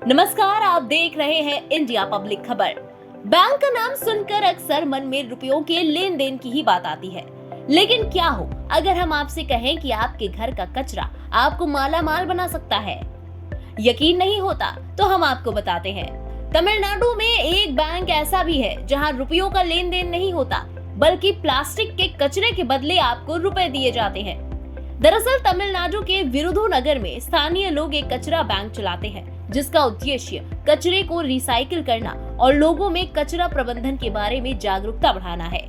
नमस्कार, आप देख रहे हैं इंडिया पब्लिक खबर। बैंक का नाम सुनकर अक्सर मन में रुपयों के लेन देन की ही बात आती है, लेकिन क्या हो अगर हम आपसे कहें कि आपके घर का कचरा आपको माला माल बना सकता है। यकीन नहीं होता तो हम आपको बताते हैं। तमिलनाडु में एक बैंक ऐसा भी है जहां रुपयों का लेन देन नहीं होता, बल्कि प्लास्टिक के कचरे के बदले आपको रुपए दिए जाते हैं। दरअसल तमिलनाडु के विरुधुनगर में स्थानीय लोग एक कचरा बैंक चलाते हैं, जिसका उद्देश्य कचरे को रिसाइकिल करना और लोगों में कचरा प्रबंधन के बारे में जागरूकता बढ़ाना है।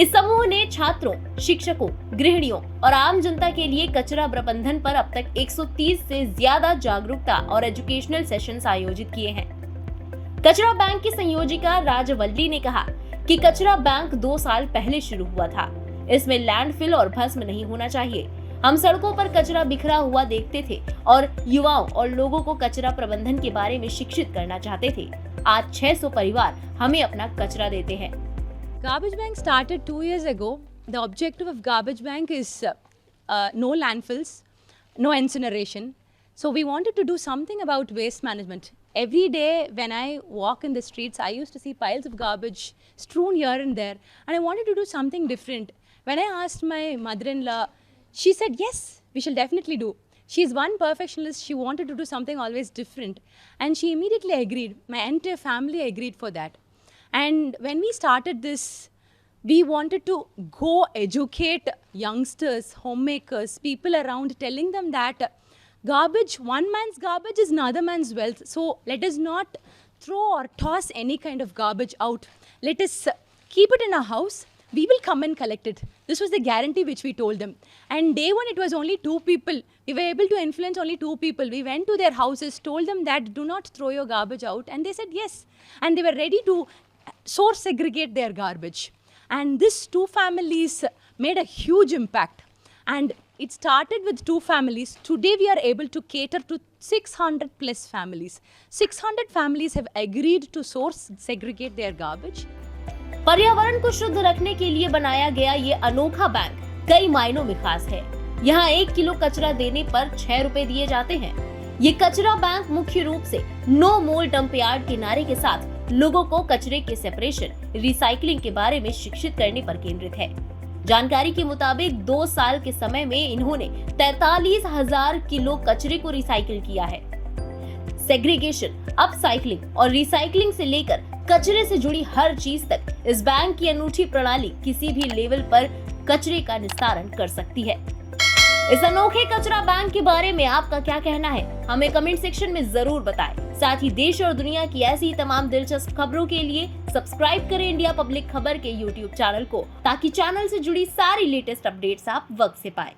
इस समूह ने छात्रों, शिक्षकों, गृहिणियों और आम जनता के लिए कचरा प्रबंधन पर अब तक 130 से ज्यादा जागरूकता और एजुकेशनल सेशंस आयोजित किए हैं। कचरा बैंक की संयोजिका राजवल्ली ने कहा कि कचरा बैंक 2 साल पहले शुरू हुआ था। इसमें लैंडफिल और भस्म नहीं होना चाहिए। हम सड़कों पर कचरा बिखरा हुआ देखते थे और युवाओं और लोगों को कचरा प्रबंधन के बारे में शिक्षित करना चाहते थे। आज 600 परिवार हमें अपना कचरा देते हैं। Garbage Bank started 2 years ago. The objective of Garbage Bank is no landfills, no incineration. So we wanted to do something about waste management. Every day when I walk in the streets, I used to see piles of garbage strewn here and there, and I wanted to do something different. When I asked my mother-in-law, she said, yes, we shall definitely do. She is one perfectionist. She wanted to do something always different. And she immediately agreed. My entire family agreed for that. And when we started this, we wanted to go educate youngsters, homemakers, people around, telling them that garbage, one man's garbage is another man's wealth. So let us not throw or toss any kind of garbage out. Let us keep it in our house. We will come and collect it. This was the guarantee which we told them. And day one, it was only 2 people. We were able to influence only 2 people. We went to their houses, told them that do not throw your garbage out. And they said yes. And they were ready to source segregate their garbage. And these 2 families made a huge impact. And it started with 2 families. Today we are able to cater to 600 plus families. 600 families have agreed to source segregate their garbage. पर्यावरण को शुद्ध रखने के लिए बनाया गया ये अनोखा बैंक कई मायनों में खास है। यहाँ 1 किलो कचरा देने पर 6 रुपए दिए जाते हैं। ये कचरा बैंक मुख्य रूप से नो मोल डंप यार्ड के नारे के साथ लोगों को कचरे के सेपरेशन, रिसाइकलिंग के बारे में शिक्षित करने पर केंद्रित है। जानकारी के मुताबिक 2 साल के समय में इन्होंने 43,000 किलो कचरे को रिसाइकिल किया है। सेग्रीगेशन, अपसाइक्लिंग और रिसाइकलिंग से लेकर कचरे से जुड़ी हर चीज तक इस बैंक की अनूठी प्रणाली किसी भी लेवल पर कचरे का निस्तारण कर सकती है। इस अनोखे कचरा बैंक के बारे में आपका क्या कहना है, हमें कमेंट सेक्शन में जरूर बताएं। साथ ही देश और दुनिया की ऐसी तमाम दिलचस्प खबरों के लिए सब्सक्राइब करें इंडिया पब्लिक खबर के YouTube चैनल को, ताकि चैनल से जुड़ी सारी लेटेस्ट अपडेट्स आप वक्त से पाएं।